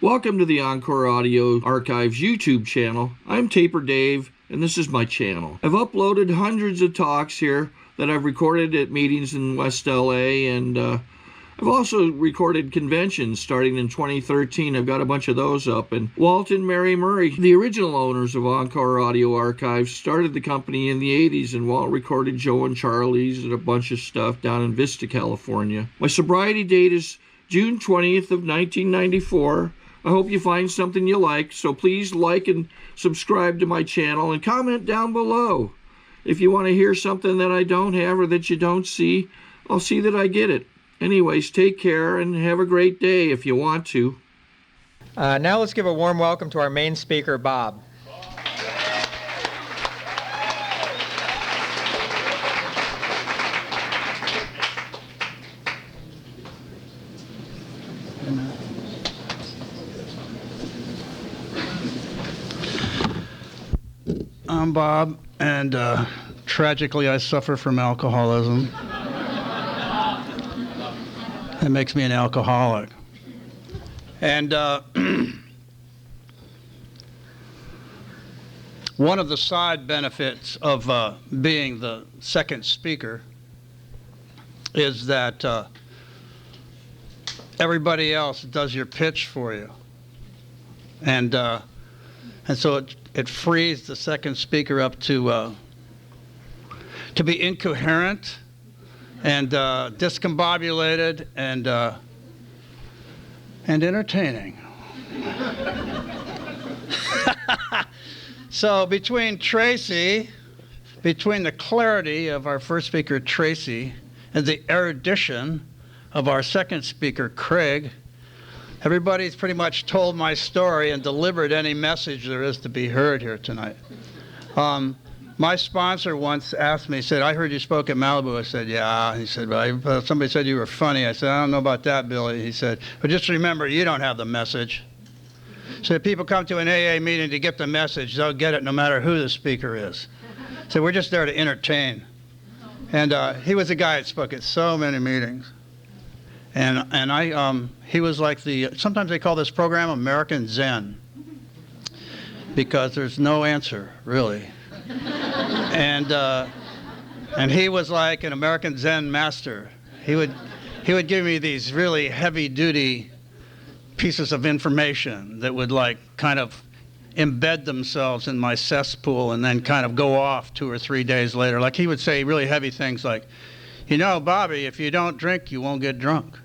Welcome to the Encore Audio Archives YouTube channel. I'm Taper Dave, and this is my channel. I've uploaded hundreds of talks here that I've recorded at meetings in West LA, and I've also recorded conventions starting in 2013. I've got a bunch of those up. And Walt and Mary Murray, the original owners of Encore Audio Archives, started the company in the 80s, and Walt recorded Joe and Charlie's and a bunch of stuff down in Vista, California. My sobriety date is June 20th of 1994. I hope you find something you like, so please like and subscribe to my channel and comment down below. If you want to hear something that I don't have or that you don't see, I'll see that I get it. Anyways, take care and have a great day if you want to. Now let's give a warm welcome to our main speaker, Bob. I'm Bob, and tragically I suffer from alcoholism. That makes me an alcoholic. And one of the side benefits of being the second speaker is that everybody else does your pitch for you. And so it frees the second speaker up to be incoherent and discombobulated and entertaining. So between the clarity of our first speaker, Tracy, and the erudition of our second speaker, Craig, everybody's pretty much told my story and delivered any message there is to be heard here tonight. My sponsor once asked me, he said, "I heard you spoke at Malibu." I said, "Yeah." He said, "Well, somebody said you were funny." I said, "I don't know about that, Billy." He said, "But just remember, you don't have the message." So if people come to an AA meeting to get the message, they'll get it no matter who the speaker is. So we're just there to entertain. And he was a guy that spoke at so many meetings. And he was like sometimes they call this program American Zen, because there's no answer, really. And he was like an American Zen master. He would give me these really heavy-duty pieces of information that would like kind of embed themselves in my cesspool and then kind of go off 2 or 3 days later. Like he would say really heavy things like, "You know, Bobby, if you don't drink, you won't get drunk."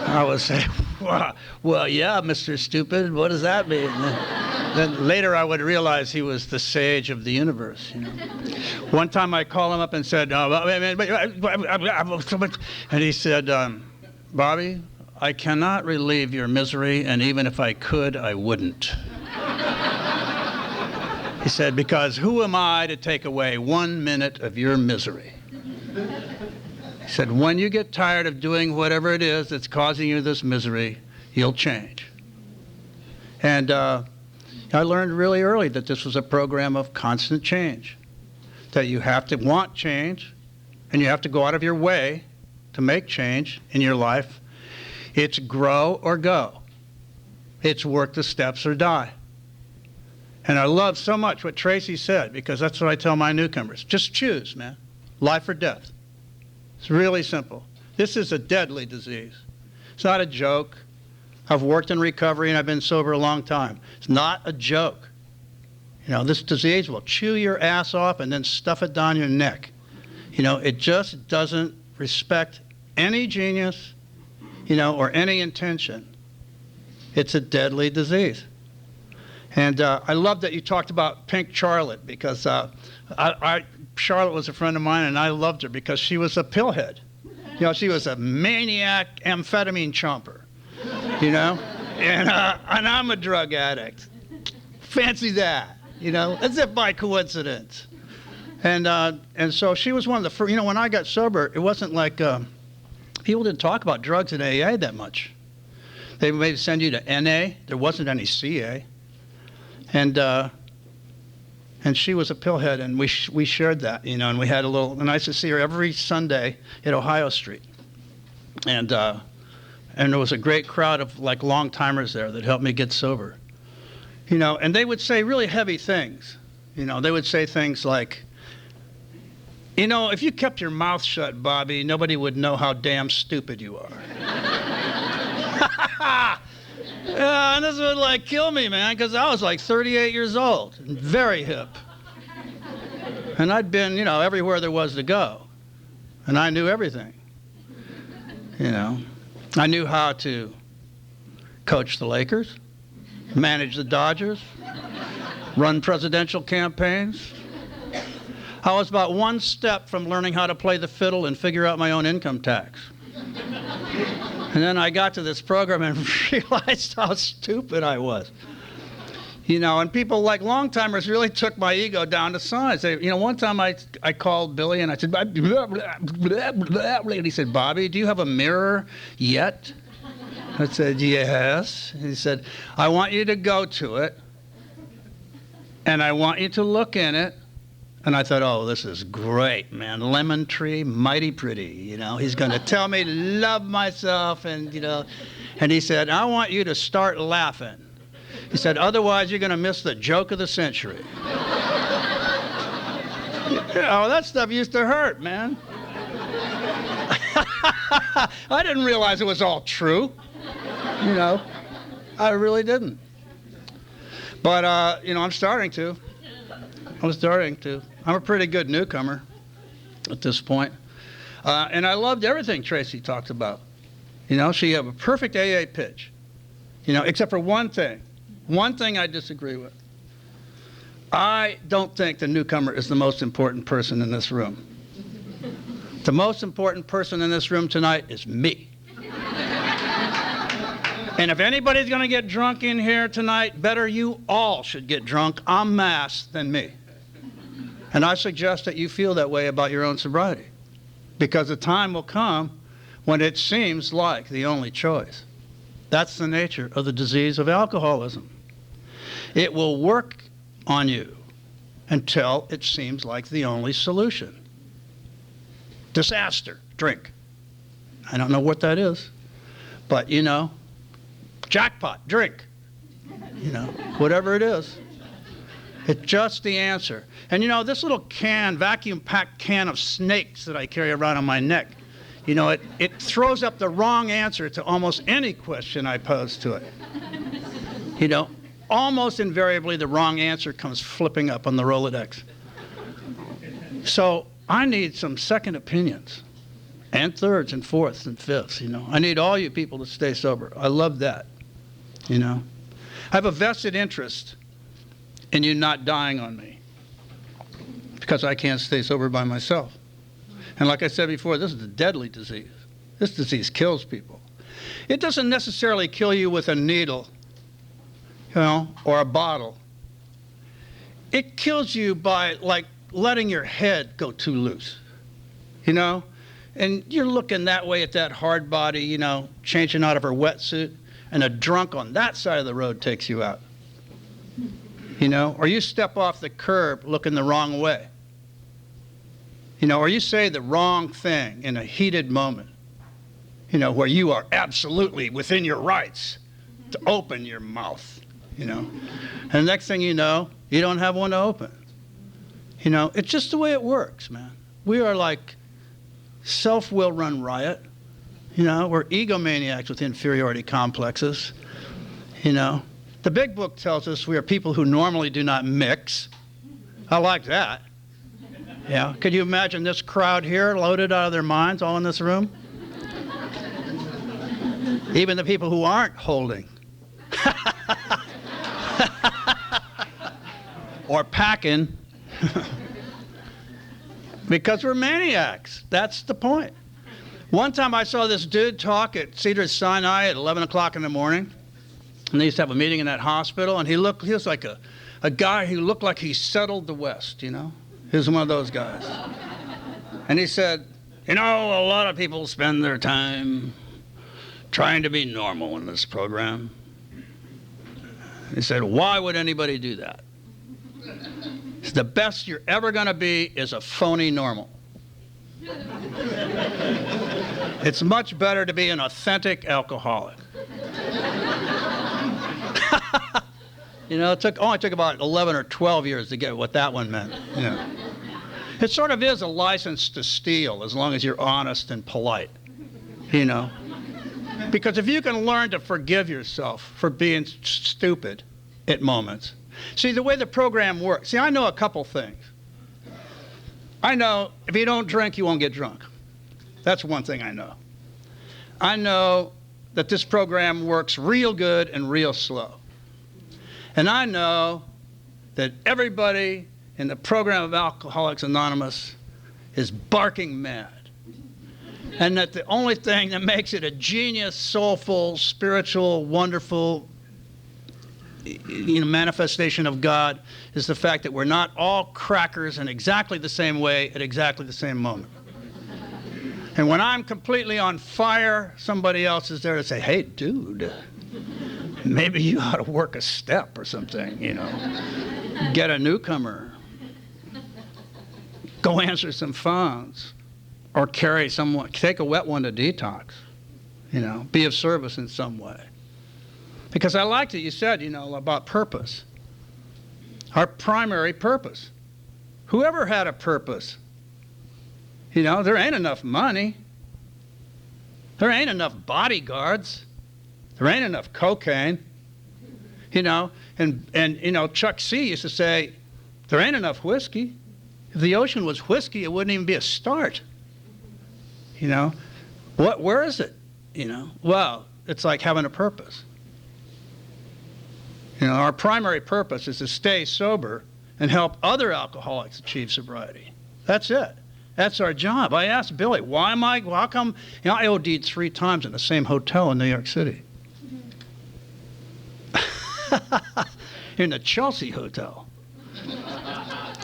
I would say, well, yeah, Mr. Stupid, what does that mean? Then later I would realize he was the sage of the universe. You know. One time I called him up and said, and he said, "Bobby, I cannot relieve your misery, and even if I could, I wouldn't." He said, "Because who am I to take away 1 minute of your misery?" He said, "When you get tired of doing whatever it is that's causing you this misery, you'll change." And I learned really early that this was a program of constant change, that you have to want change, and you have to go out of your way to make change in your life. It's grow or go. It's work the steps or die. And I love so much what Tracy said, because that's what I tell my newcomers. Just choose, man. Life or death. It's really simple. This is a deadly disease. It's not a joke. I've worked in recovery and I've been sober a long time. It's not a joke. You know, this disease will chew your ass off and then stuff it down your neck. You know, it just doesn't respect any genius, you know, or any intention. It's a deadly disease. And I love that you talked about Pink Charlotte, because Charlotte was a friend of mine, and I loved her because she was a pillhead. You know, she was a maniac amphetamine chomper, you know, and I'm a drug addict. Fancy that, you know, as if by coincidence. And so she was one of the first, you know, when I got sober, it wasn't like people didn't talk about drugs in AA that much. They may send you to NA. There wasn't any CA. And she was a pillhead, and we shared that, you know, and we had a little, and I used to see her every Sunday at Ohio Street. And And there was a great crowd of like long-timers there that helped me get sober. You know, and they would say really heavy things. You know, they would say things like, you know, if you kept your mouth shut, Bobby, nobody would know how damn stupid you are. Yeah, and this would like kill me, man, because I was like 38 years old and very hip. And I'd been, you know, everywhere there was to go. And I knew everything. You know, I knew how to coach the Lakers, manage the Dodgers, run presidential campaigns. I was about one step from learning how to play the fiddle and figure out my own income tax. And then I got to this program and realized how stupid I was. You know, and people like long-timers really took my ego down to size. They, you know, one time I called Billy and I said, blah, blah, blah, blah, blah, and he said, Bobby, do you have a mirror yet? I said, yes. And he said, I want you to go to it, and I want you to look in it. And I thought, oh, this is great, man. Lemon tree, mighty pretty. You know, he's going to tell me to love myself. And, you know, and he said, I want you to start laughing. He said, otherwise you're going to miss the joke of the century. You know, that stuff used to hurt, man. I didn't realize it was all true. You know, I really didn't. But, you know, I'm starting to. I'm a pretty good newcomer at this point. And I loved everything Tracy talked about. You know, she had a perfect AA pitch. You know, except for one thing. One thing I disagree with. I don't think the newcomer is the most important person in this room. The most important person in this room tonight is me. And if anybody's going to get drunk in here tonight, better you all should get drunk en masse than me. And I suggest that you feel that way about your own sobriety, because the time will come when it seems like the only choice. That's the nature of the disease of alcoholism. It will work on you until it seems like the only solution. Disaster, drink. I don't know what that is, but you know, jackpot, drink. You know, whatever it is. It's just the answer. And you know, this little can, vacuum-packed can of snakes that I carry around on my neck, you know, it throws up the wrong answer to almost any question I pose to it. You know, almost invariably the wrong answer comes flipping up on the Rolodex. So I need some second opinions, and thirds, and fourths, and fifths, you know. I need all you people to stay sober. I love that, you know. I have a vested interest in you not dying on me, because I can't stay sober by myself. And like I said before, this is a deadly disease. This disease kills people. It doesn't necessarily kill you with a needle, you know, or a bottle. It kills you by, like, letting your head go too loose, you know? And you're looking that way at that hard body, you know, changing out of her wetsuit, and a drunk on that side of the road takes you out. You know, or you step off the curb looking the wrong way. You know, or you say the wrong thing in a heated moment, you know, where you are absolutely within your rights to open your mouth, you know. And the next thing you know, you don't have one to open. You know, it's just the way it works, man. We are like self-will run riot. You know, we're egomaniacs with inferiority complexes, you know. The big book tells us we are people who normally do not mix. I like that. Yeah. Could you imagine this crowd here loaded out of their minds, all in this room? Even the people who aren't holding. Or packing. Because we're maniacs. That's the point. One time I saw this dude talk at Cedars-Sinai at 11 o'clock in the morning. And they used to have a meeting in that hospital, and he was like a guy who looked like he settled the West, you know? He was one of those guys. And he said, you know, a lot of people spend their time trying to be normal in this program. He said, why would anybody do that? He said, the best you're ever going to be is a phony normal. It's much better to be an authentic alcoholic. You know, it only took about 11 or 12 years to get what that one meant. You know. It sort of is a license to steal as long as you're honest and polite, you know. Because if you can learn to forgive yourself for being stupid at moments. See, the way the program works, see, I know a couple things. I know if you don't drink, you won't get drunk. That's one thing I know. I know that this program works real good and real slow. And I know that everybody in the program of Alcoholics Anonymous is barking mad. And that the only thing that makes it a genius, soulful, spiritual, wonderful manifestation of God is the fact that we're not all crackers in exactly the same way at exactly the same moment. And when I'm completely on fire, somebody else is there to say, hey, dude, maybe you ought to work a step or something, you know. Get a newcomer. Go answer some phones. Or carry someone, take a wet one to detox. You know, be of service in some way. Because I liked it, you said, you know, about purpose. Our primary purpose. Whoever had a purpose, you know, there ain't enough money. There ain't enough bodyguards. There ain't enough cocaine. You know, and you know, Chuck C used to say, there ain't enough whiskey. If the ocean was whiskey, it wouldn't even be a start. You know, where is it? You know, well, it's like having a purpose. You know, our primary purpose is to stay sober and help other alcoholics achieve sobriety. That's it. That's our job. I asked Billy, how come, you know, I OD'd 3 times in the same hotel in New York City. In the Chelsea Hotel.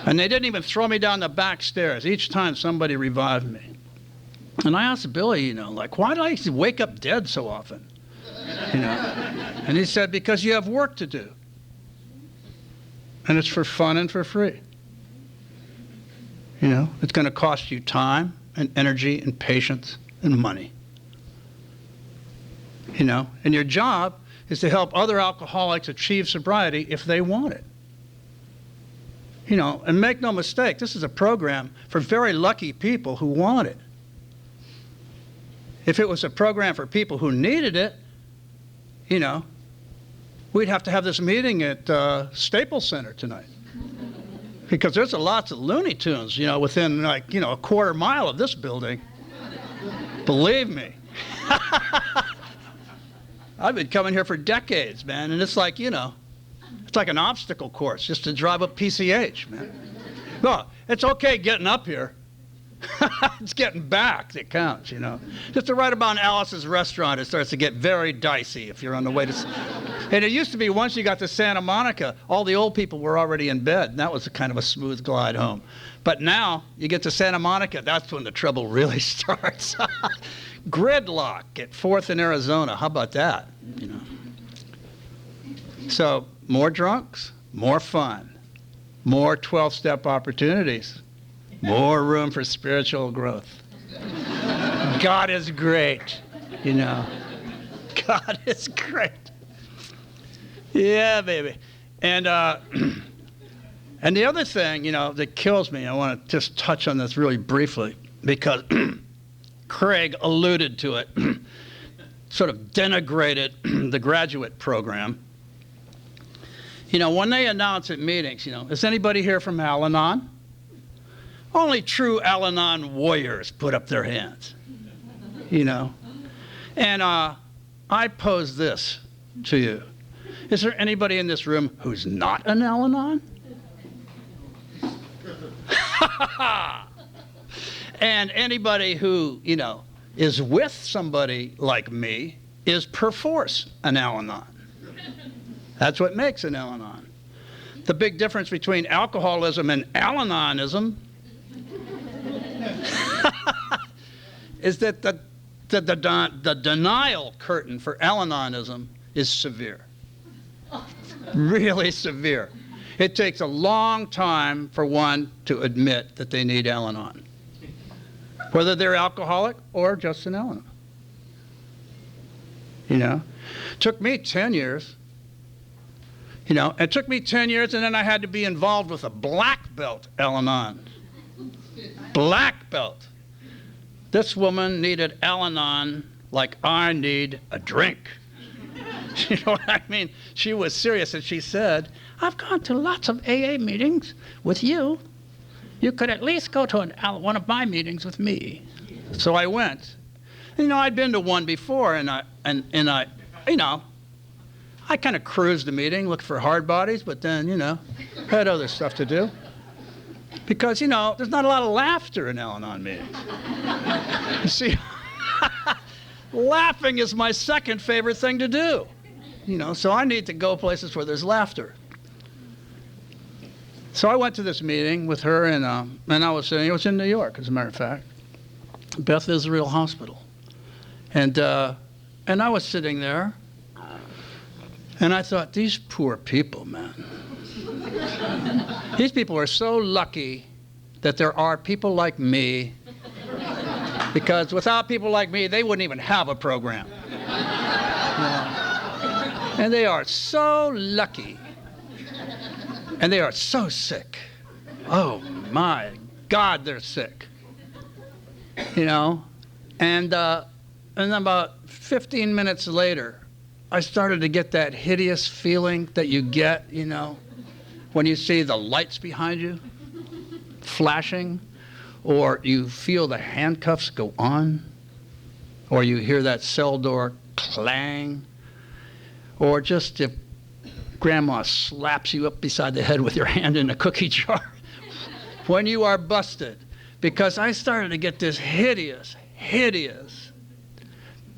And they didn't even throw me down the back stairs. Each time somebody revived me. And I asked Billy, you know, like, why do I wake up dead so often? You know? And he said, because you have work to do. And it's for fun and for free. You know, it's going to cost you time and energy and patience and money. You know, and your job is to help other alcoholics achieve sobriety if they want it. You know, and make no mistake, this is a program for very lucky people who want it. If it was a program for people who needed it, you know, we'd have to have this meeting at Staples Center tonight. Because there's lots of Looney Tunes, you know, within like, you know, a quarter mile of this building. Believe me. I've been coming here for decades, man, and it's like, you know, it's like an obstacle course just to drive up PCH, man. No, it's okay getting up here. It's getting back that counts, you know. Just to right about Alice's restaurant, it starts to get very dicey if you're on the way to... And it used to be once you got to Santa Monica, all the old people were already in bed, and that was a kind of a smooth glide home. But now, you get to Santa Monica, that's when the trouble really starts. Gridlock at 4th in Arizona, how about that, you know? So, more drunks, more fun, more 12-step opportunities. More room for spiritual growth. God is great, you know. God is great. Yeah, baby. And the other thing, you know, that kills me, I want to just touch on this really briefly, because Craig alluded to it, sort of denigrated the graduate program. You know, when they announce at meetings, you know, is anybody here from Al-Anon? Only true Al-Anon warriors put up their hands, you know. And I pose this to you. Is there anybody in this room who's not an Al-Anon? And anybody who, you know, is with somebody like me is perforce an Al-Anon. That's what makes an Al-Anon. The big difference between alcoholism and Al-Anonism is that the denial curtain for Al-Anonism is severe. Really severe. It takes a long time for one to admit that they need Al-Anon, whether they're alcoholic or just an Al-Anon. you know. Took me 10 years. You know, it took me 10 years, and then I had to be involved with a black belt Al-Anon. Black belt. This woman needed Al-Anon like I need a drink. You know what I mean? She was serious, and she said, I've gone to lots of AA meetings with you. You could at least go to one of my meetings with me. So I went. You know, I'd been to one before, and I you know, I kind of cruised the meeting, looked for hard bodies, but then, you know, had other stuff to do. Because, you know, there's not a lot of laughter in Al-Anon meetings. You see, laughing is my second favorite thing to do. You know, so I need to go places where there's laughter. So I went to this meeting with her, and I was sitting, it was in New York, as a matter of fact, Beth Israel Hospital. And I was sitting there, and I thought, these poor people, man. These people are so lucky that there are people like me, because without people like me, they wouldn't even have a program. Yeah. And they are so lucky. And they are so sick. Oh, my God, they're sick. You know? And then about 15 minutes later, I started to get that hideous feeling that you get, you know, when you see the lights behind you flashing, or you feel the handcuffs go on, or you hear that cell door clang, or just if Grandma slaps you up beside the head with your hand in a cookie jar when you are busted. Because I started to get this hideous,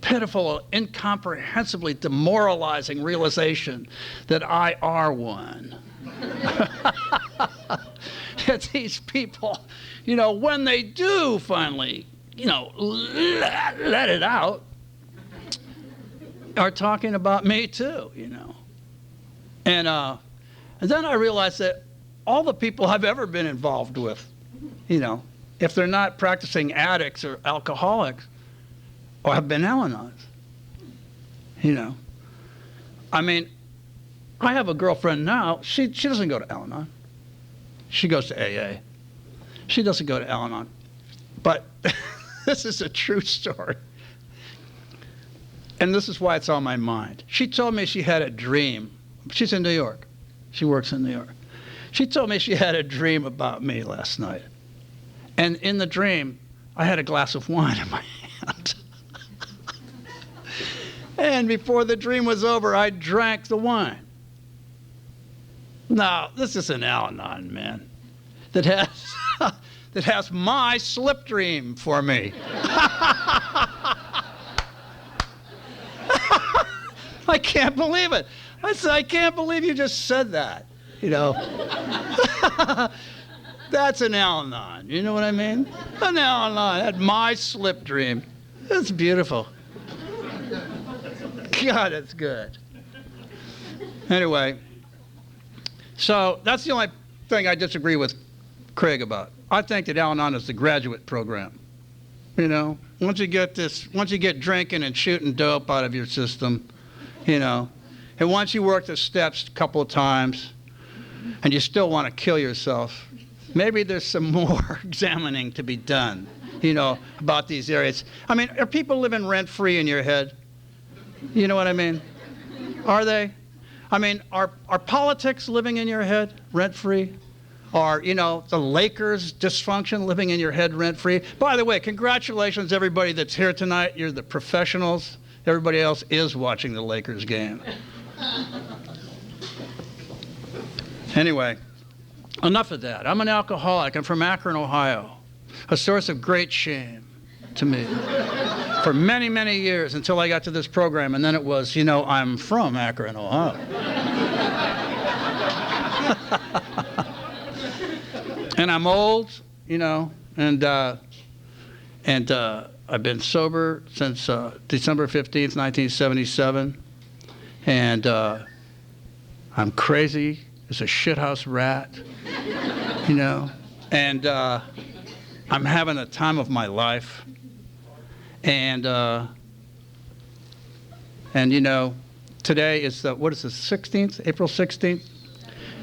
pitiful, incomprehensibly demoralizing realization that I are one. That these people, you know, when they do finally, you know, let it out, are talking about me too, you know. And then I realized that all the people I've ever been involved with, you know, if they're not practicing addicts or alcoholics, or have been Al-Anons, you know. I mean, I have a girlfriend now. She doesn't go to Al-Anon. She goes to AA. She doesn't go to Al-Anon. But this is a true story. And this is why it's on my mind. She told me she had a dream. She's in New York. She works in New York. She told me she had a dream about me last night. And in the dream, I had a glass of wine in my hand. And before the dream was over, I drank the wine. Now, this is an Al-Anon, man, that has my slip dream for me. I can't believe it. I said, I can't believe you just said that, you know. That's an Al-Anon, you know what I mean? An Al-Anon had my slip dream. It's beautiful. God, it's good. Anyway, so that's the only thing I disagree with Craig about. I think that Al-Anon is the graduate program. You know, once you get drinking and shooting dope out of your system, you know, and once you work the steps a couple of times and you still want to kill yourself, maybe there's some more examining to be done, you know, about these areas. I mean, are people living rent-free in your head? You know what I mean? Are they? I mean, are politics living in your head rent-free? Are, you know, the Lakers dysfunction living in your head rent-free? By the way, congratulations, everybody that's here tonight. You're the professionals. Everybody else is watching the Lakers game. Anyway, enough of that. I'm an alcoholic. I'm from Akron, Ohio. A source of great shame to me for many, many years until I got to this program. And then it was, you know, I'm from Akron, Ohio. And I'm old, you know, and I've been sober since December 15th, 1977. And I'm crazy as a shithouse rat, you know. And I'm having the time of my life. And And, you know, today is the, what is the 16th? April 16th?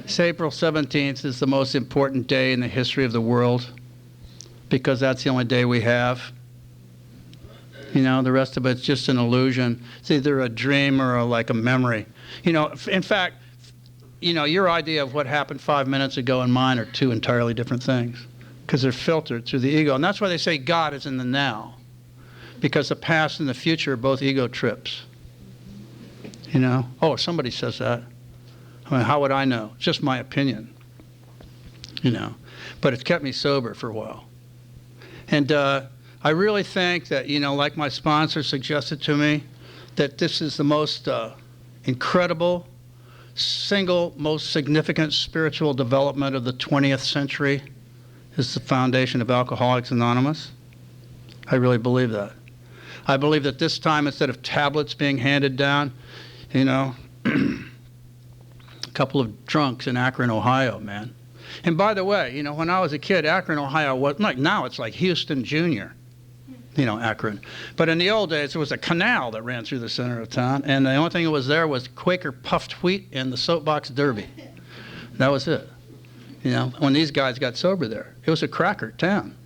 It's April 17th is the most important day in the history of the world because that's the only day we have. You know, the rest of it's just an illusion. It's either a dream or like a memory. You know, in fact, you know, your idea of what happened 5 minutes ago and mine are two entirely different things because they're filtered through the ego. And that's why they say God is in the now, because the past and the future are both ego trips. You know? Oh, somebody says that. I mean, how would I know? It's just my opinion. You know? But it's kept me sober for a while. And I really think that, you know, like my sponsor suggested to me, that this is the most incredible, single most significant spiritual development of the 20th century is the foundation of Alcoholics Anonymous. I really believe that. I believe that this time, instead of tablets being handed down, you know, a couple of drunks in Akron, Ohio, man. And by the way, you know, when I was a kid, Akron, Ohio was, like now it's like Houston Jr., you know, Akron. But in the old days, there was a canal that ran through the center of town, and the only thing that was there was Quaker puffed wheat and the soapbox derby. That was it. You know, when these guys got sober there, it was a cracker town.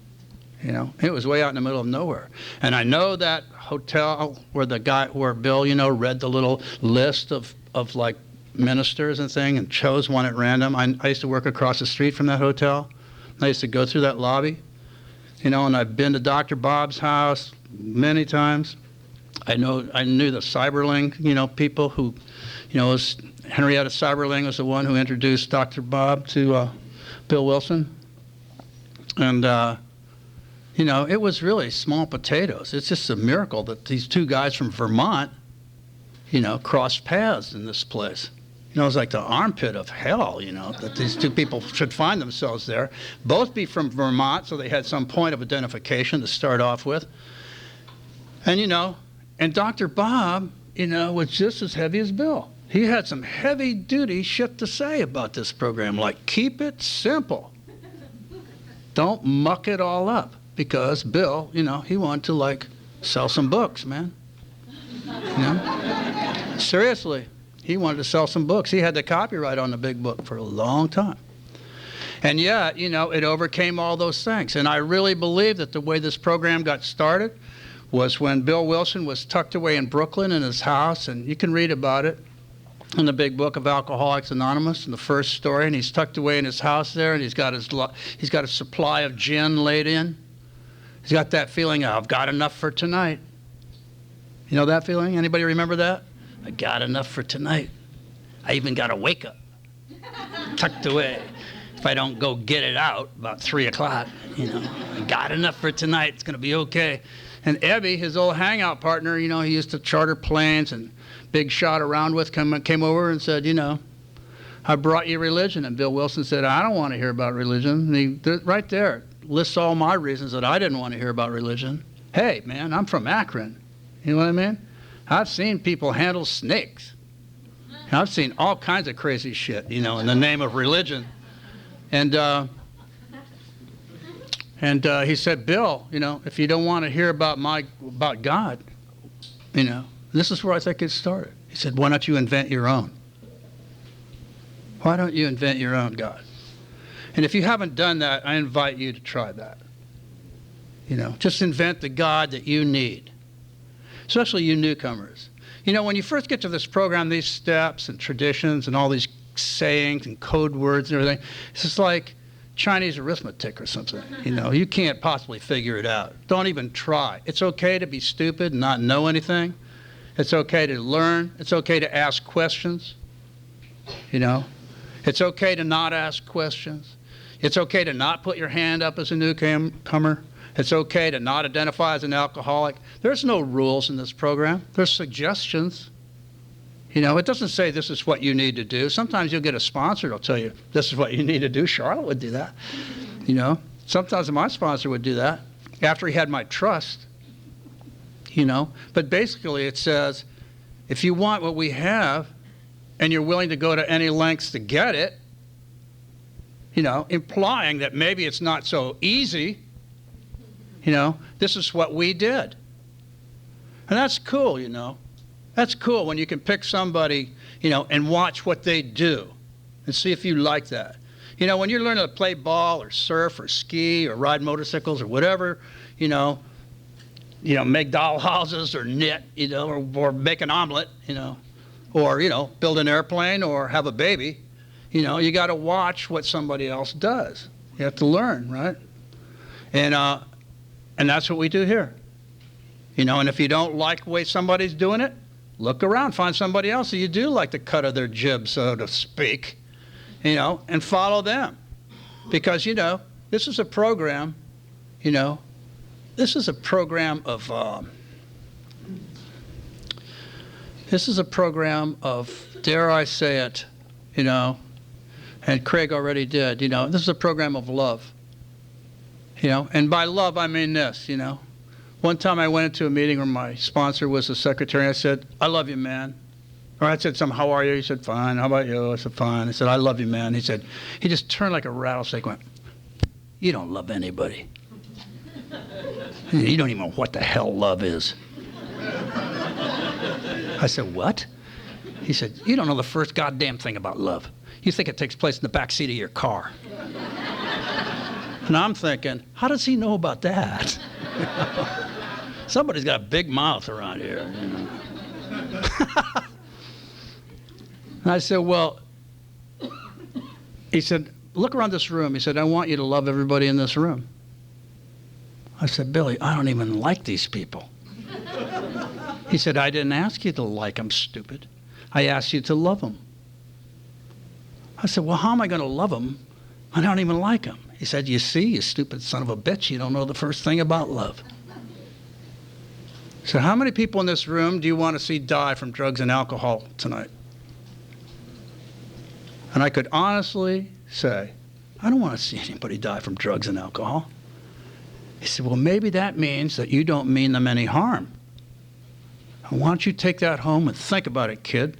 You know, it was way out in the middle of nowhere. And I know that hotel where the guy, where Bill, you know, read the little list of like ministers and thing and chose one at random. I used to work across the street from that hotel. I used to go through that lobby. You know, and I've been to Dr. Bob's house many times. I knew the Cyberling, you know, people who, you know, Henrietta Cyberling was the one who introduced Dr. Bob to Bill Wilson. And, you know, it was really small potatoes. It's just a miracle that these two guys from Vermont, you know, crossed paths in this place. You know, it was like the armpit of hell, you know, that these two people should find themselves there. Both be from Vermont, so they had some point of identification to start off with. And, you know, and Dr. Bob, you know, was just as heavy as Bill. He had some heavy-duty shit to say about this program, like keep it simple. Don't muck it all up, because Bill, you know, he wanted to, like, sell some books, man. You know? Seriously. He wanted to sell some books. He had the copyright on the big book for a long time. And yet, you know, it overcame all those things. And I really believe that the way this program got started was when Bill Wilson was tucked away in Brooklyn in his house, and you can read about it in the big book of Alcoholics Anonymous in the first story, and he's tucked away in his house there, and he's got a supply of gin laid in. He's got that feeling, I've got enough for tonight. You know that feeling? Anybody remember that? I got enough for tonight. I even got a wake up tucked away. If I don't go get it out about 3 o'clock, you know, I got enough for tonight. It's going to be okay. And Ebby, his old hangout partner, you know, he used to charter planes and big shot around with, came over and said, you know, I brought you religion. And Bill Wilson said, I don't want to hear about religion. And he, right there, lists all my reasons that I didn't want to hear about religion. Hey, man, I'm from Akron. You know what I mean? I've seen people handle snakes. I've seen all kinds of crazy shit, you know, in the name of religion. And he said, Bill, you know, if you don't want to hear about God, you know, this is where I think it started. He said, why don't you invent your own? Why don't you invent your own God? And if you haven't done that, I invite you to try that. You know, just invent the God that you need. Especially you newcomers. You know, when you first get to this program, these steps and traditions and all these sayings and code words and everything, it's just like Chinese arithmetic or something. You know, you can't possibly figure it out. Don't even try. It's okay to be stupid and not know anything. It's okay to learn. It's okay to ask questions. You know, it's okay to not ask questions. It's okay to not put your hand up as a newcomer. It's okay to not identify as an alcoholic. There's no rules in this program. There's suggestions. You know, it doesn't say this is what you need to do. Sometimes you'll get a sponsor that'll tell you this is what you need to do. Charlotte would do that. You know, sometimes my sponsor would do that after he had my trust. You know, but basically it says if you want what we have and you're willing to go to any lengths to get it, you know, implying that maybe it's not so easy. You know, this is what we did. And that's cool, you know. That's cool when you can pick somebody, and watch what they do and see if you like that. When you're learning to play ball or surf or ski or ride motorcycles or whatever, make doll houses or knit, or make an omelet, or, build an airplane or have a baby, you got to watch what somebody else does. You have to learn, right? And that's what we do here. And if you don't like the way somebody's doing it, look around, find somebody else that you do like the cut of their jib, so to speak, and follow them. Because, this is a program, this is a program of dare I say it, and Craig already did, this is a program of love. And by love, I mean this, One time I went into a meeting where my sponsor was the secretary. I said, I love you, man. Or I said something, how are you? He said, fine. How about you? I said, fine. I said, I love you, man. He just turned like a rattlesnake, went, you don't love anybody. You don't even know what the hell love is. I said, what? He said, you don't know the first goddamn thing about love. You think it takes place in the back seat of your car. And I'm thinking, how does he know about that? Somebody's got a big mouth around here. And I said, well, he said, look around this room. He said, I want you to love everybody in this room. I said, Billy, I don't even like these people. He said, I didn't ask you to like them, stupid. I asked you to love them. I said, well, how am I going to love them? I don't even like them. He said, you see, you stupid son of a bitch, you don't know the first thing about love. So how many people in this room do you want to see die from drugs and alcohol tonight? And I could honestly say, I don't want to see anybody die from drugs and alcohol. He said, well, maybe that means that you don't mean them any harm. And why don't you take that home and think about it, kid?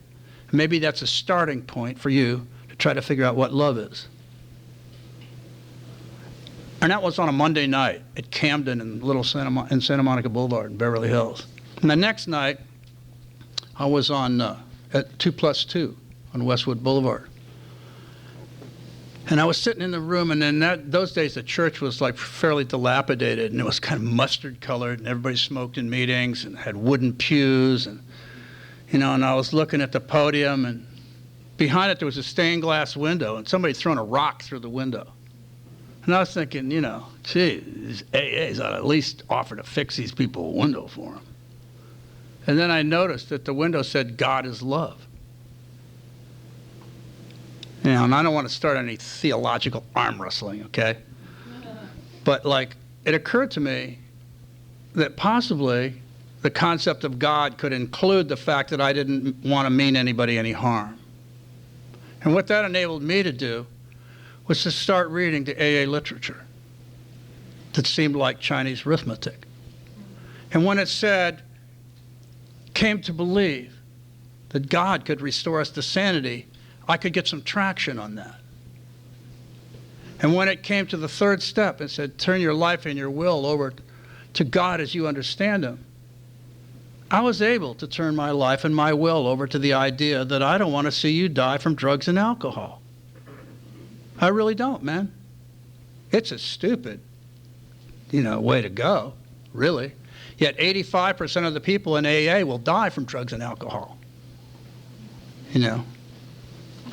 Maybe that's a starting point for you to try to figure out what love is. And that was on a Monday night at Camden and Santa Monica Boulevard in Beverly Hills. And the next night, I was on at 2+2 on Westwood Boulevard. And I was sitting in the room, and in those days the church was like fairly dilapidated, and it was kind of mustard colored, and everybody smoked in meetings and had wooden pews, and and I was looking at the podium, and behind it there was a stained glass window, and somebody thrown a rock through the window. And I was thinking, gee, these AAs ought to at least offer to fix these people a window for them. And then I noticed that the window said, God is love. And I don't want to start any theological arm wrestling, okay? But, it occurred to me that possibly the concept of God could include the fact that I didn't want to mean anybody any harm. And what that enabled me to do was to start reading the AA literature that seemed like Chinese arithmetic. And when it said, came to believe that God could restore us to sanity, I could get some traction on that. And when it came to the third step and said, turn your life and your will over to God as you understand Him, I was able to turn my life and my will over to the idea that I don't want to see you die from drugs and alcohol. I really don't, man. It's a stupid, way to go, really. Yet 85% of the people in AA will die from drugs and alcohol.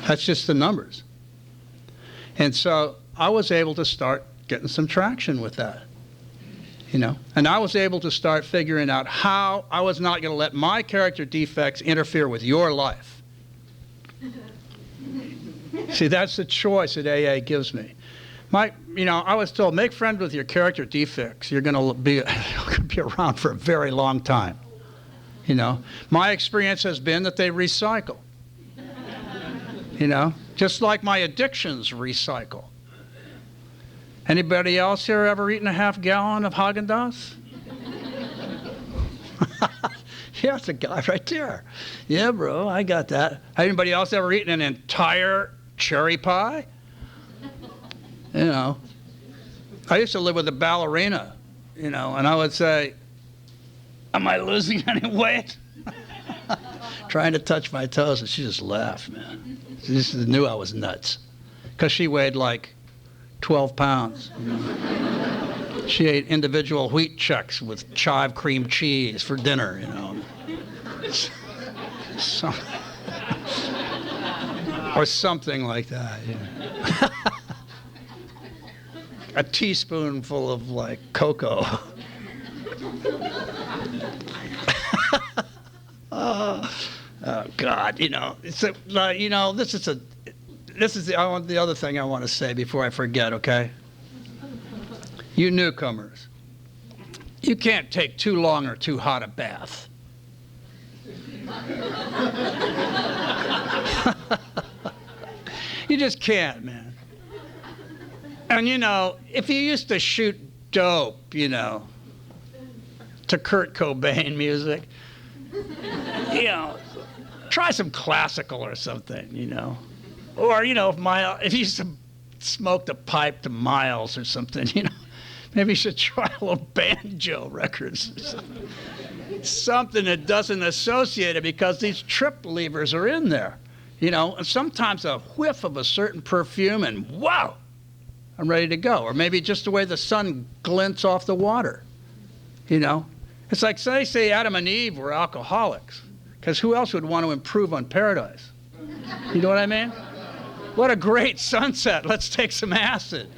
That's just the numbers. And so I was able to start getting some traction with that. And I was able to start figuring out how I was not going to let my character defects interfere with your life. See, that's the choice that AA gives me. I was told, make friends with your character defects. You're going to be around for a very long time. My experience has been that they recycle. Just like my addictions recycle. Anybody else here ever eaten a half gallon of Haagen-Dazs? Yeah, it's a guy right there. Yeah, bro, I got that. Anybody else ever eaten an entire cherry pie? I used to live with a ballerina, and I would say, am I losing any weight? trying to touch my toes, and she just laughed, man. She just knew I was nuts. Because she weighed like 12 pounds. You know? She ate individual wheat checks with chive cream cheese for dinner, you know. Or something like that, yeah. A teaspoonful of like cocoa. Oh God, you know, it's a, you know, this is the other thing I want to say before I forget, okay? You newcomers, you can't take too long or too hot a bath. You just can't, man. And you know, if you used to shoot dope, you know, to Kurt Cobain music, you know, try some classical or something, you know. Or, you know, if you used to smoke a pipe to Miles or something, you know, maybe you should try a little banjo records or something. Something that doesn't associate it, because these trip levers are in there, you know, and sometimes a whiff of a certain perfume and wow, I'm ready to go. Or maybe just the way the sun glints off the water, you know. It's like, say Adam and Eve were alcoholics, because who else would want to improve on paradise? You know what I mean? What a great sunset. Let's take some acid.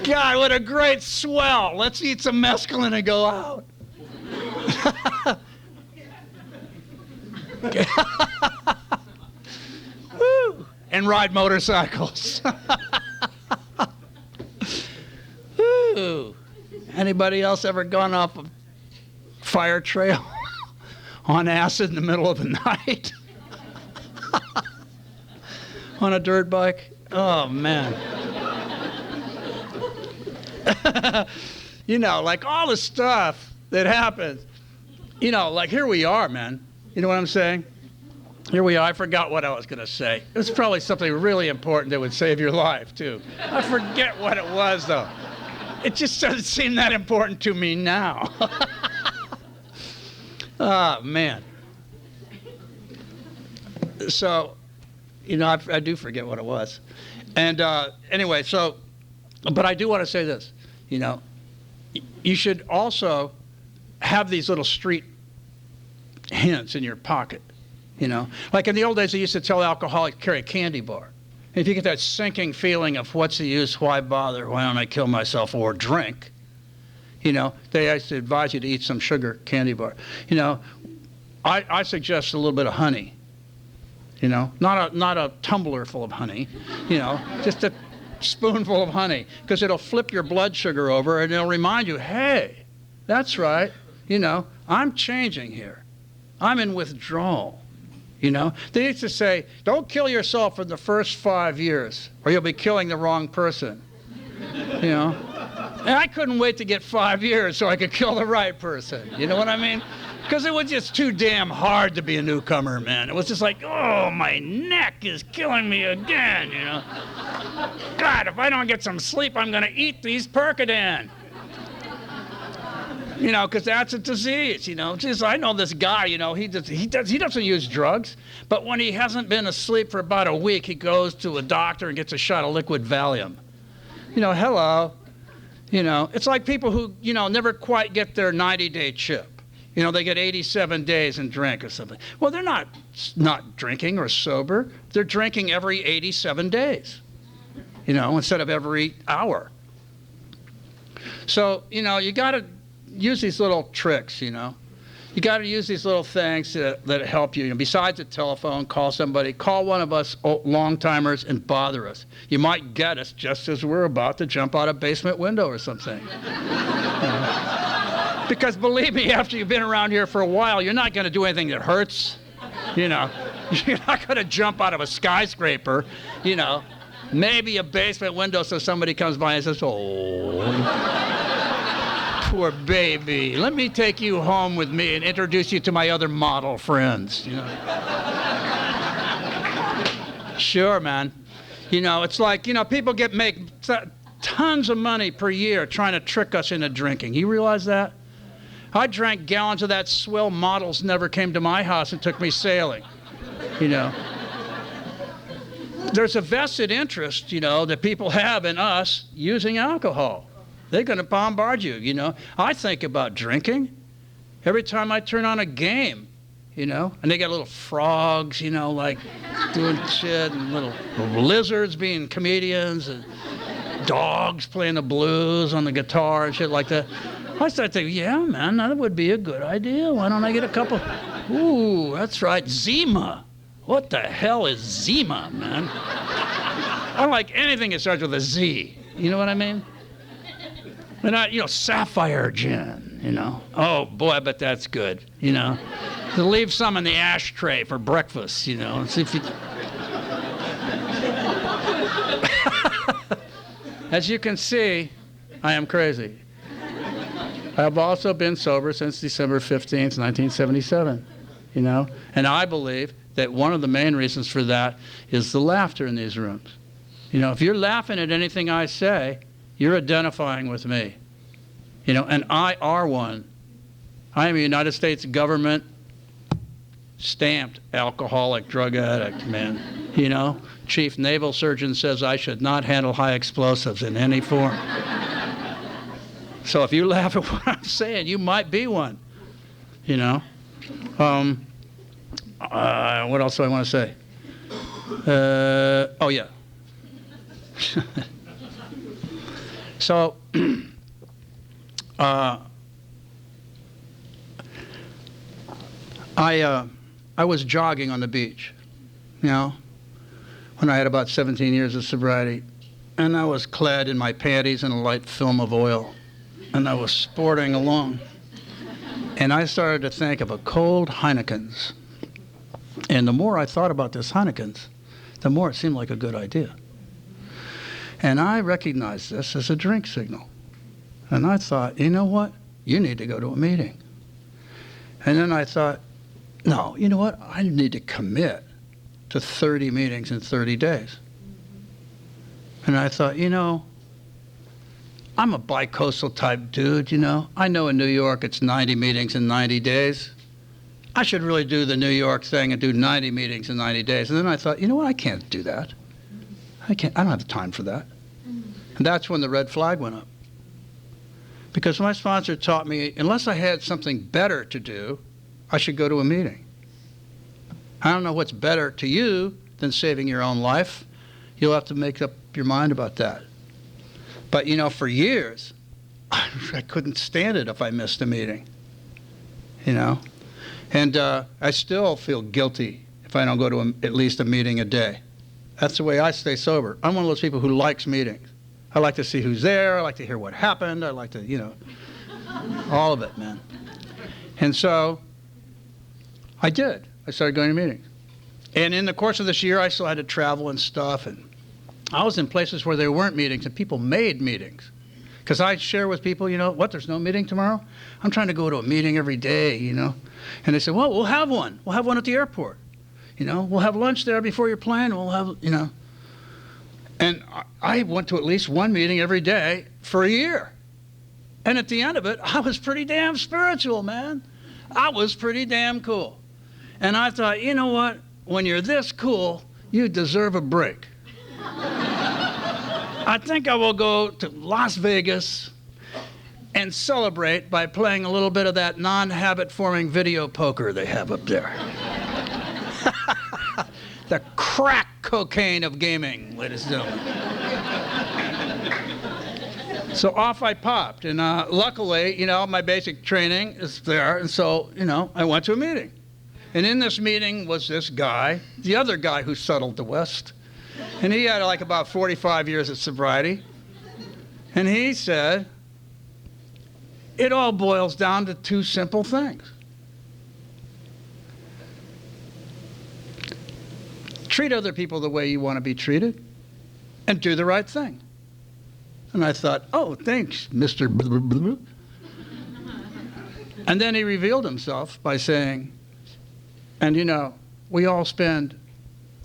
God, what a great swell. Let's eat some mescaline and go out. Woo. And ride motorcycles. Woo. Anybody else ever gone off a fire trail on acid in the middle of the night? On a dirt bike? Oh, man. You know, like all the stuff that happens, you know, like here we are, man. You know what I'm saying? Here we are. I forgot what I was going to say. It was probably something really important that would save your life, too. I forget what it was, though. It just doesn't seem that important to me now. Oh, man. So, you know, I do forget what it was. And anyway, so, but I do want to say this, you know, you should also have these little street hints in your pocket, you know. Like in the old days, they used to tell alcoholics to carry a candy bar. And if you get that sinking feeling of what's the use, why bother, why don't I kill myself, or drink, you know, they used to advise you to eat some sugar candy bar. You know, I suggest a little bit of honey. You know, not a tumbler full of honey, you know, just a spoonful of honey, because it'll flip your blood sugar over and it'll remind you, hey, that's right, you know, I'm changing here. I'm in withdrawal, you know. They used to say, don't kill yourself for the first 5 years or you'll be killing the wrong person, you know. And I couldn't wait to get 5 years so I could kill the right person, you know what I mean? Because it was just too damn hard to be a newcomer, man. It was just like, oh, my neck is killing me again, you know. God, if I don't get some sleep, I'm going to eat these Percodan. You know, because that's a disease, you know. Just, I know this guy, you know, he doesn't use drugs, but when he hasn't been asleep for about a week, he goes to a doctor and gets a shot of liquid Valium. You know, hello. You know, it's like people who, you know, never quite get their 90-day chip. You know, they get 87 days and drink or something. Well, they're not drinking or sober. They're drinking every 87 days, you know, instead of every hour. So, you know, you got to use these little tricks, you know. You got to use these little things that help you. You know, besides the telephone, call somebody. Call one of us long-timers and bother us. You might get us just as we're about to jump out a basement window or something. Because believe me, after you've been around here for a while, you're not going to do anything that hurts. You know, you're not going to jump out of a skyscraper, you know. Maybe a basement window so somebody comes by and says, oh, poor baby. Let me take you home with me and introduce you to my other model friends, you know. Sure, man. You know, it's like, you know, people make tons of money per year trying to trick us into drinking. You realize that? I drank gallons of that swill. Models never came to my house and took me sailing, you know. There's a vested interest, you know, that people have in us using alcohol. They're going to bombard you, you know. I think about drinking every time I turn on a game, you know. And they got little frogs, you know, like doing shit, and little lizards being comedians, and dogs playing the blues on the guitar and shit like that. I start thinking, yeah, man, that would be a good idea. Why don't I get a couple? Ooh, that's right, Zima. What the hell is Zima, man? I don't like anything that starts with a Z. You know what I mean? And you know, Sapphire Gin, you know. Oh, boy, I bet that's good, you know. To leave some in the ashtray for breakfast, you know. And see if you... As you can see, I am crazy. I have also been sober since December 15th, 1977, you know. And I believe that one of the main reasons for that is the laughter in these rooms. You know, if you're laughing at anything I say, you're identifying with me. You know, and I are one. I am a United States government stamped alcoholic drug addict, man. You know, Chief Naval Surgeon says I should not handle high explosives in any form. So if you laugh at what I'm saying, you might be one, you know. What else do I want to say? Oh, yeah. So, I was jogging on the beach, you know, when I had about 17 years of sobriety, and I was clad in my panties in a light film of oil, and I was sporting along, and I started to think of a cold Heineken's. And the more I thought about this Heineken's, the more it seemed like a good idea. And I recognized this as a drink signal. And I thought, you know what? You need to go to a meeting. And then I thought, no, you know what? I need to commit to 30 meetings in 30 days. And I thought, you know, I'm a bicoastal type dude, you know. I know in New York it's 90 meetings in 90 days. I should really do the New York thing and do 90 meetings in 90 days. And then I thought, you know what, I can't do that. I don't have the time for that. And that's when the red flag went up. Because my sponsor taught me, unless I had something better to do, I should go to a meeting. I don't know what's better to you than saving your own life. You'll have to make up your mind about that. But, you know, for years, I couldn't stand it if I missed a meeting, you know. And I still feel guilty if I don't go to at least a meeting a day. That's the way I stay sober. I'm one of those people who likes meetings. I like to see who's there. I like to hear what happened. I like to, you know, all of it, man. And so I did. I started going to meetings. And in the course of this year, I still had to travel and stuff. And I was in places where there weren't meetings, and people made meetings. Because I share with people, you know, what, there's no meeting tomorrow? I'm trying to go to a meeting every day, you know. And they said, well, we'll have one. We'll have one at the airport. You know, we'll have lunch there before your plane. We'll have, you know. And I went to at least one meeting every day for a year. And at the end of it, I was pretty damn spiritual, man. I was pretty damn cool. And I thought, you know what? When you're this cool, you deserve a break. I think I will go to Las Vegas and celebrate by playing a little bit of that non-habit-forming video poker they have up there. The crack cocaine of gaming, ladies and gentlemen. So off I popped, and luckily, you know, my basic training is there, and so, you know, I went to a meeting. And in this meeting was this guy, the other guy who settled the West. And he had like about 45 years of sobriety. And he said, it all boils down to two simple things. Treat other people the way you want to be treated, and do the right thing. And I thought, oh, thanks, Mr. Blah, blah, blah. And then he revealed himself by saying, and you know, we all spend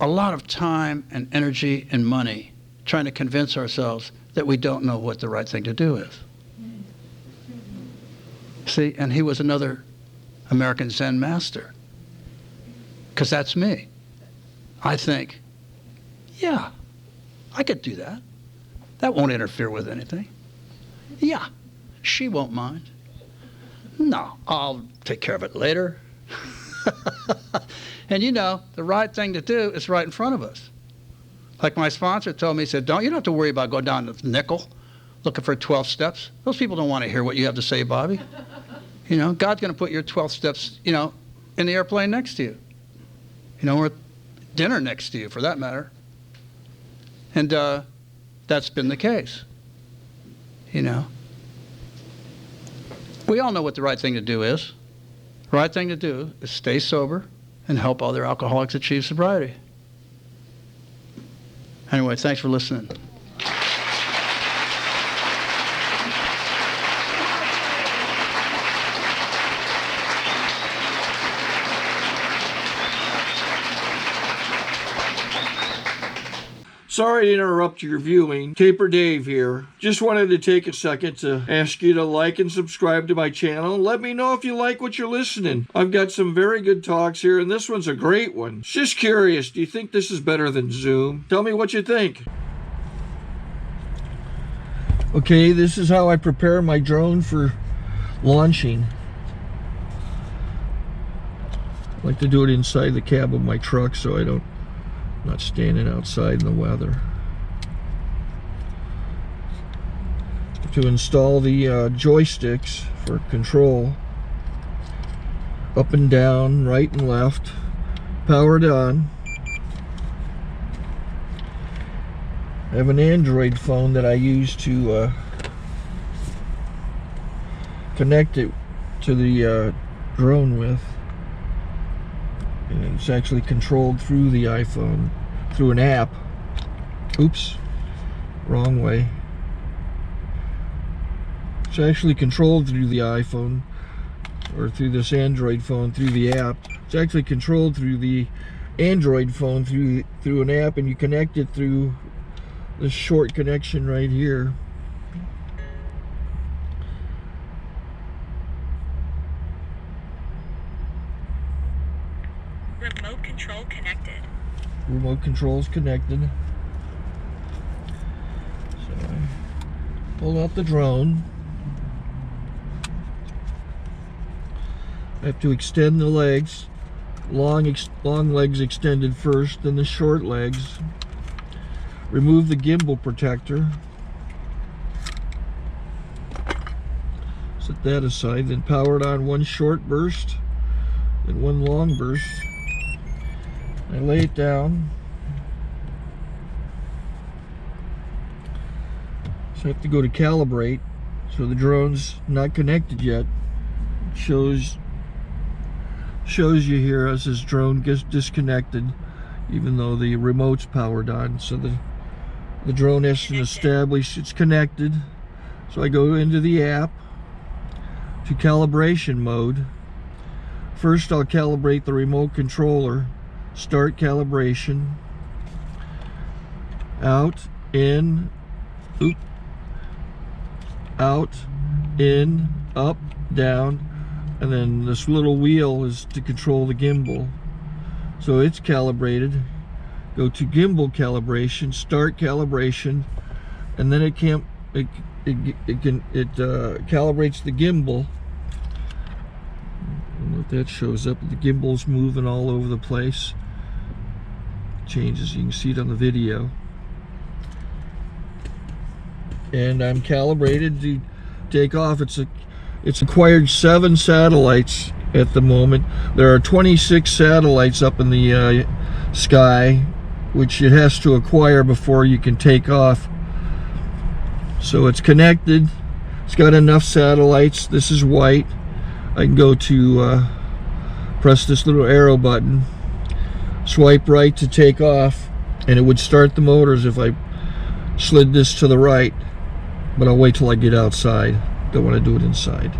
a lot of time and energy and money trying to convince ourselves that we don't know what the right thing to do is. See, and he was another American Zen master. Because that's me. I think, yeah, I could do that. That won't interfere with anything. Yeah, she won't mind. No, I'll take care of it later. And you know, the right thing to do is right in front of us. Like my sponsor told me, he said, you don't have to worry about going down to the nickel looking for 12 steps. Those people don't want to hear what you have to say, Bobby. You know, God's going to put your 12 steps, you know, in the airplane next to you. You know, or at dinner next to you, for that matter. And that's been the case. You know. We all know what the right thing to do is. The right thing to do is stay sober and help other alcoholics achieve sobriety. Anyway, thanks for listening. Sorry to interrupt your viewing. Taper Dave here. Just wanted to take a second to ask you to like and subscribe to my channel. Let me know if you like what you're listening. I've got some very good talks here, and this one's a great one. Just curious, do you think this is better than Zoom? Tell me what you think. Okay, this is how I prepare my drone for launching. I like to do it inside the cab of my truck so I'm not standing outside in the weather. To install the joysticks for control, up and down, right and left, powered on. I have an Android phone that I use to connect it to the drone with. And it's actually controlled through the iPhone, through an app. Oops, wrong way. It's actually controlled through the iPhone, or through this Android phone, through the app. It's actually controlled through the Android phone, through an app, and you connect it through this short connection right here. Remote control connected. Remote control's connected. So I pull out the drone. I have to extend the legs. Long legs extended first, then the short legs. Remove the gimbal protector. Set that aside, then power it on one short burst and one long burst. I lay it down. So I have to go to calibrate. So the drone's not connected yet. It shows you here as this drone gets disconnected, even though the remote's powered on. So the drone has to establish it's connected. So I go into the app to calibration mode. First I'll calibrate the remote controller. Start calibration. Out, in, oop, out, in, up, down, and then this little wheel is to control the gimbal. So it's calibrated. Go to gimbal calibration, start calibration, and then it calibrates the gimbal. I don't know if that shows up. The gimbal's moving all over the place. Changes, you can see it on the video. And I'm calibrated to take off. It's acquired 7 satellites at the moment. There are 26 satellites up in the sky, which it has to acquire before you can take off. So it's connected. It's got enough satellites. This is white. I can go to press this little arrow button, swipe right to take off, and it would start the motors if I slid this to the right, but I'll wait till I get outside. Don't want to do it inside.